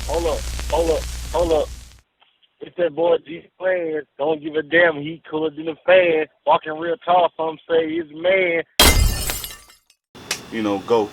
Hold up, hold up, hold up. It's that boy Changeofplanz. Don't give a damn. He cooler than a fan. Walking real tall. Some say he's a man. Go.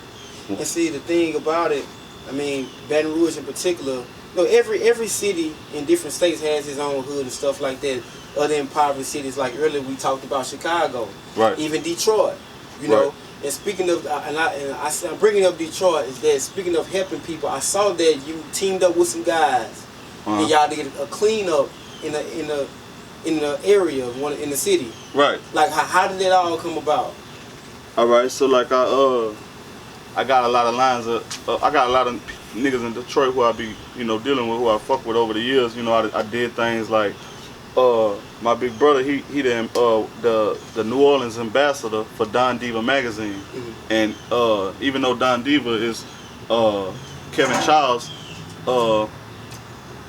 And see, the thing about it, I mean, Baton Rouge in particular, every city in different states has its own hood and stuff like that. Other impoverished cities, like earlier we talked about Chicago, Right. even Detroit, Right. And speaking of, I'm bringing up Detroit, is that speaking of helping people, I saw that you teamed up with some guys, and y'all did a cleanup in the area, in the city. Right. Like, how did that all come about? All right. So like I got a lot of lines of, I got a lot of niggas in Detroit who I be, dealing with, who I fuck with over the years. I did things like, my big brother, he the New Orleans ambassador for Don Diva magazine. Mm-hmm. And even though Don Diva is Kevin Child's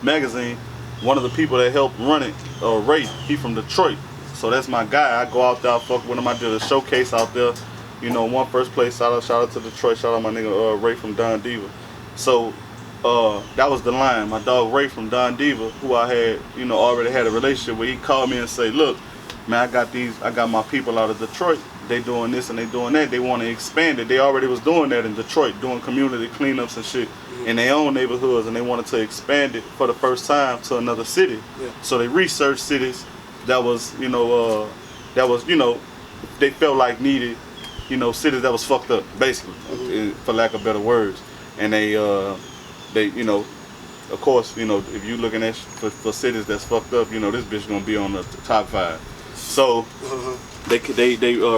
magazine, one of the people that helped run it, Ray, he from Detroit. So that's my guy. I go out there, I fuck with him. I did a showcase out there. Won first place. Shout out to Detroit. Shout out my nigga Ray from Don Diva. So that was the line. My dog Ray from Don Diva, who I had, already had a relationship with. He called me and say, "Look, man, I got my people out of Detroit. They doing this and they doing that. They want to expand it. They already was doing that in Detroit, doing community cleanups and shit in their own neighborhoods, and they wanted to expand it for the first time to another city. Yeah. So they researched cities that was, they felt like needed, cities that was fucked up, basically, for lack of better words. And they, of course, if you looking at for cities that's fucked up, this bitch gonna be on the top 5. So they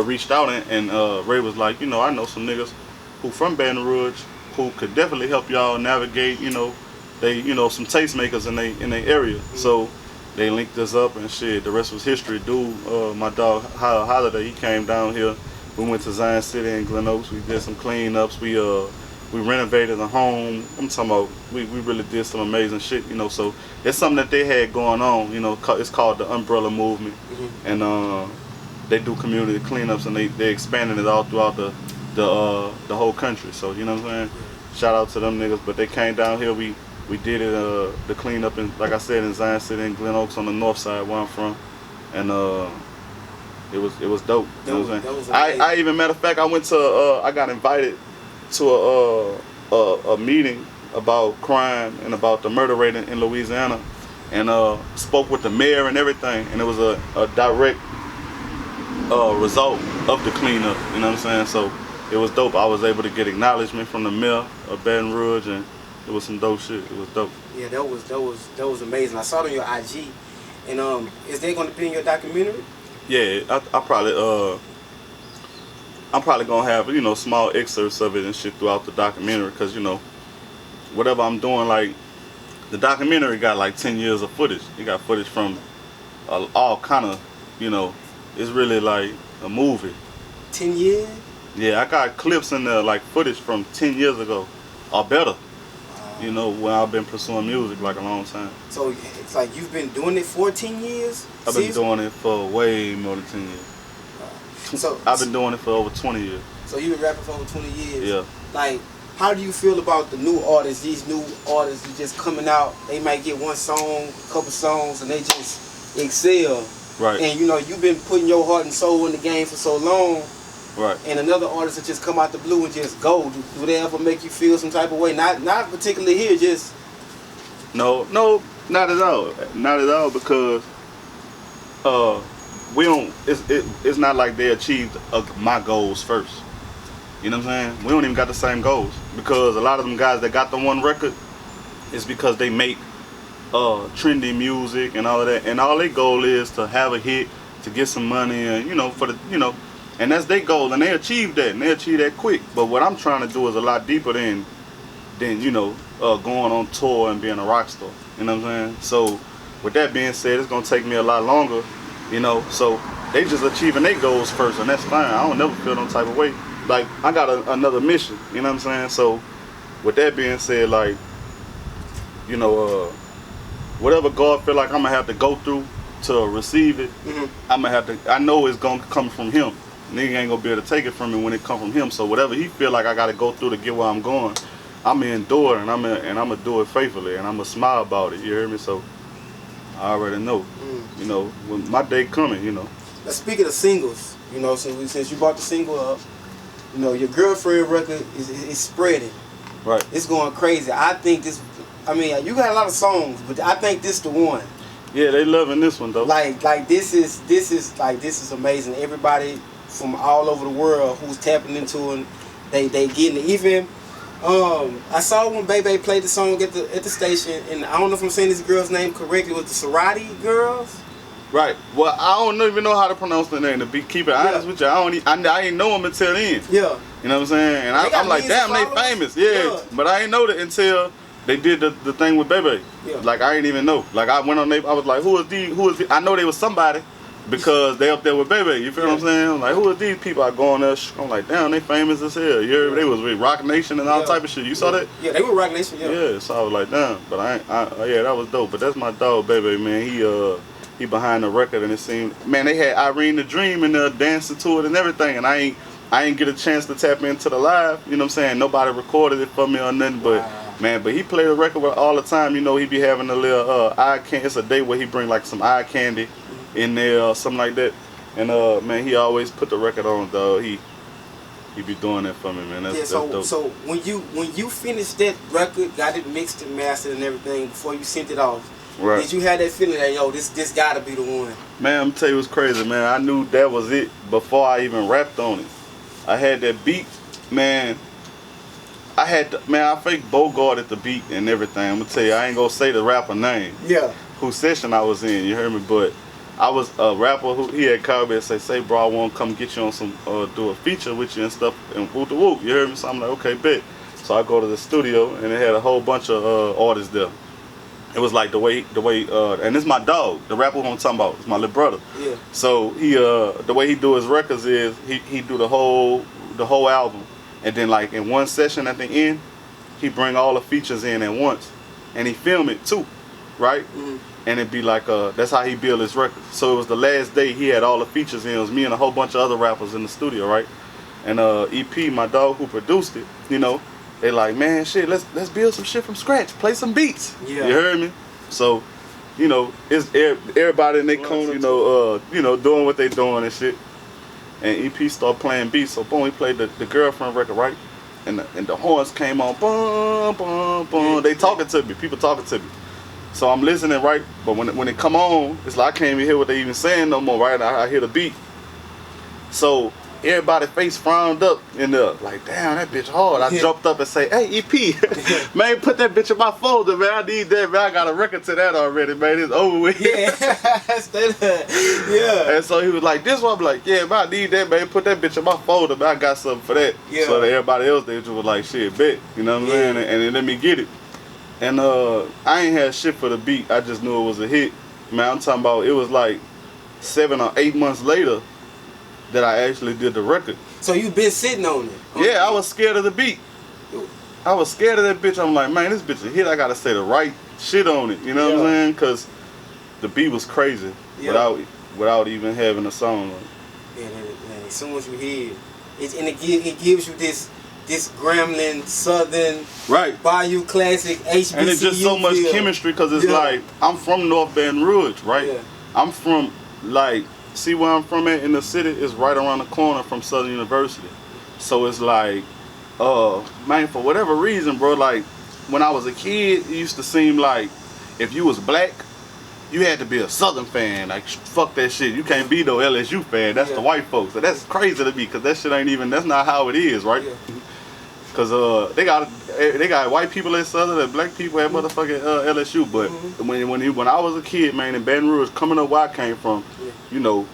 reached out and Ray was like, I know some niggas who from Baton Rouge who could definitely help y'all navigate, they, some tastemakers in they area. So they linked us up and shit. The rest was history. Dude, my dog Holiday, he came down here. We went to Zion City and Glen Oaks. We did some cleanups. We renovated a home. I'm talking about we really did some amazing shit. So it's something that they had going on. It's called the Umbrella Movement, and they do community cleanups and they expanding it all throughout the whole country. So you know what I'm saying? Shout out to them niggas. But they came down here. We did it the cleanup in, like I said, in Zion City and Glen Oaks on the north side where I'm from, and it was dope. You know what I'm saying? I even, matter of fact, I went to I got invited to a meeting about crime and about the murder rate in Louisiana, and spoke with the mayor and everything, and it was a direct result of the cleanup. You know what I'm saying? So it was dope. I was able to get acknowledgement from the mayor of Baton Rouge, and it was some dope shit. It was dope. Yeah, that was amazing. I saw it on your IG, and is they going to be in your documentary? Yeah, I'm probably gonna have small excerpts of it and shit throughout the documentary, because whatever I'm doing, like the documentary got like 10 years of footage. You got footage from all kind of, it's really like a movie. 10 years? Yeah, I got clips in there, like footage from 10 years ago or better. When I've been pursuing music like a long time. So it's like you've been doing it 14 years? I've been doing it for way more than 10 years. So I've been doing it for over 20 years. So you've been rapping for over 20 years? Yeah. Like, how do you feel about the new artists, these new artists who just coming out? They might get one song, a couple songs, and they just excel. Right. And you've been putting your heart and soul in the game for so long. Right. And another artist that just come out the blue and just go. Do they ever make you feel some type of way? Not particularly here, just... No, not at all. Not at all, because we don't. It's not like they achieved my goals first. You know what I'm saying? We don't even got the same goals, because a lot of them guys that got the one record is because they make trendy music and all of that, and all their goal is to have a hit, to get some money, and for the and that's their goal, and they achieved that, and they achieved that quick. But what I'm trying to do is a lot deeper than going on tour and being a rock star. You know what I'm saying? So with that being said, it's gonna take me a lot longer. So they just achieving their goals first, and that's fine. I don't never feel no type of way. Like, I got another mission. You know what I'm saying? So with that being said, like, whatever God feel like I'm gonna have to go through to receive it, I'm gonna have to. I know it's gonna come from Him. Nigga ain't gonna be able to take it from me when it come from Him. So whatever He feel like I gotta go through to get where I'm going, I'ma endure and I'ma do it faithfully and I'ma smile about it. You hear me? So I already know. You know, when my day coming, you know. Now, speaking of singles, you know, since you brought the single up, you know, your girlfriend record is spreading. Right. It's going crazy. I think this. I mean, you got a lot of songs, but I think this the one. Yeah, they loving this one though. Like this is amazing. Everybody from all over the world who's tapping into it, they getting it. Even I saw when Bebe played the song at the station, and I don't know if I'm saying this girl's name correctly. Was the Ceraadi girls? Right. Well, I don't even know how to pronounce the name. To keep it honest with you, I ain't know them until then. Yeah. You know what I'm saying? And I'm like, damn, they famous. Yeah. But I ain't know that until they did the thing with Bebe. Yeah. Like I ain't even know. Like I went on I was like, who is these? I know they was somebody because they up there with Bebe. You feel what I'm saying? I'm like, who are these people? I go on there. I'm like, damn, they famous as hell. You heard? They was with Rock Nation and all type of shit. You saw that? Yeah, they were Rock Nation. Yeah. Yeah. So I was like, damn. But yeah, that was dope. But that's my dog, Bebe, man. He behind the record, and it seemed, man, they had Irene the Dream in there dancing to it and everything, and I ain't get a chance to tap into the live. You know what I'm saying? Nobody recorded it for me or nothing, but man, but he played the record all the time. You know, he be having a little eye candy. It's a day where he bring like some eye candy in there or something like that, and man, he always put the record on, dog. He be doing that for me, man. That's dope. So when you finished that record, got it mixed and mastered and everything before you sent it off. Right. Did you have that feeling that, yo, this gotta be the one? Man, I'm tell you what's crazy, man. I knew that was it before I even rapped on it. I had that beat, man. I faked Bogart at the beat and everything. I'm gonna tell you, I ain't gonna say the rapper name. Yeah. Whose session I was in, you heard me? But I was a rapper who he had called me and say, bro, I wanna come get you on some, do a feature with you and stuff and whoop the whoop. You heard me? So I'm like, okay, bet. So I go to the studio and it had a whole bunch of artists there. It was like the way, and it's my dog, the rapper who I'm talking about. It's my little brother. Yeah. So he, the way he do his records is he do the whole album, and then like in one session at the end, he bring all the features in at once, and he film it too, right? Mm-hmm. And it'd be like that's how he build his records. So it was the last day he had all the features in. It was me and a whole bunch of other rappers in the studio, right? And EP, my dog who produced it, you know. They like, man, shit, let's build some shit from scratch. Play some beats. Yeah. You heard me? So, you know, it's everybody in their corner, you know, doing what they doing and shit. And EP start playing beats. So boom, he played the Girlfriend record, right? And the horns came on, boom, boom, boom. They talking to me, people talking to me. So I'm listening, right? But when it come on, it's like I can't even hear what they even saying no more, right? I hear the beat. So everybody face frowned up in there, like, damn, that bitch hard. I jumped up and say, hey, EP, man, put that bitch in my folder, man. I need that, man. I got a record to that already, man. It's over with. Yeah. And so he was like, this one, I'm like, yeah, man, I need that, man. Put that bitch in my folder, man. I got something for that. Yeah. So that everybody else, they just was like, shit, bet. You know what I'm saying? And then let me get it. And I ain't had shit for the beat. I just knew it was a hit. Man, I'm talking about, it was like 7 or 8 months later that I actually did the record. So you been sitting on it? Yeah, I was scared of the beat. I was scared of that bitch. I'm like, man, this bitch a hit. I gotta say the right shit on it. You know what I'm saying? Because the beat was crazy without even having a song on it. Yeah, man, as soon as you hear it, it gives you this Gremlin Southern Bayou classic HBCU. And it's just so much chemistry because it's like, I'm from North Baton Rouge, right? Yeah. I'm from, like, see where I'm from at in the city is right around the corner from Southern University. So it's like, man, for whatever reason, bro, like when I was a kid, it used to seem like if you was black, you had to be a Southern fan. Like, fuck that shit. You can't be no LSU fan. That's the white folks. So that's crazy to me because that shit ain't even, that's not how it is, right? Because they got white people at Southern and black people at motherfucking LSU. But when I was a kid, man, in Baton Rouge, coming up where I came from, you know,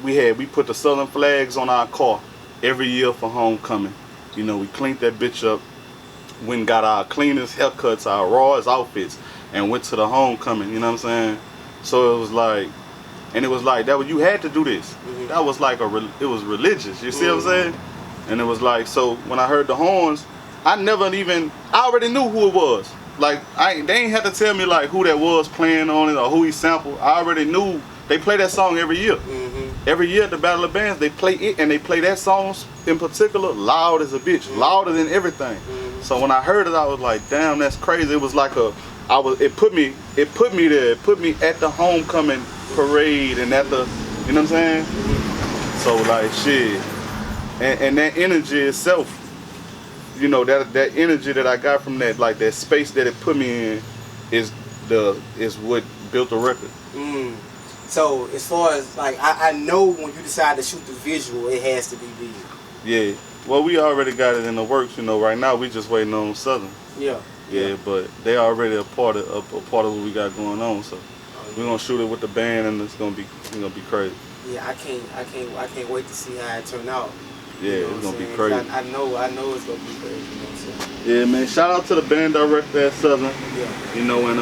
we put the Southern flags on our car every year for homecoming. You know, we cleaned that bitch up, went and got our cleanest haircuts, our rawest outfits, and went to the homecoming. You know what I'm saying? So it was like, and it was like that. You had to do this. That was like it was religious. You see what I'm saying? And it was like, so when I heard the horns, I already knew who it was. Like, they ain't had to tell me like who that was playing on it or who he sampled. I already knew. They play that song every year. Every year at the Battle of Bands, they play it, and they play that song in particular loud as a bitch, louder than everything. So when I heard it, I was like, damn, that's crazy. It was like it put me there. It put me at the homecoming parade and at the, you know what I'm saying? So like shit, and that energy itself, you know, that energy that I got from that, like that space that it put me in, is what built the record. So as far as like, I know when you decide to shoot the visual, it has to be big. Yeah. Well, we already got it in the works, you know. Right now, we just waiting on Southern. Yeah. Yeah, but they already a part of what we got going on. So we're gonna shoot it with the band, and it's gonna be crazy. Yeah, I can't wait to see how it turn out. Yeah, you know it's gonna be crazy. I know it's gonna be crazy. You know what I'm saying? Yeah, man. Shout out to the band director at Southern. Yeah. You know, and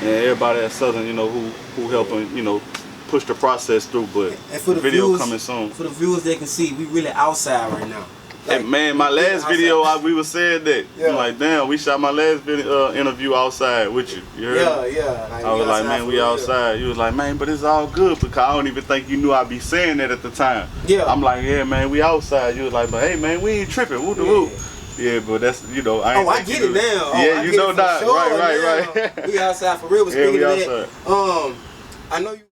everybody at Southern, you know, who helping, you know, push the process through. But and for the video viewers, coming soon. For the viewers, they can see we really outside right now. Like, hey, man, my last video, we was saying that. Yeah. I'm like, damn, we shot my last video, interview outside with you. You heard me? Yeah. I was like, man, we outside. You was like, man, but it's all good because I don't even think you knew I'd be saying that at the time. Yeah. I'm like, yeah, man, we outside. You was like, but hey, man, we ain't tripping. Woo the woo. Yeah, but that's, you know, I get it now. Yeah, you know that. Sure, right. We outside for real. Yeah, we outside. I know you.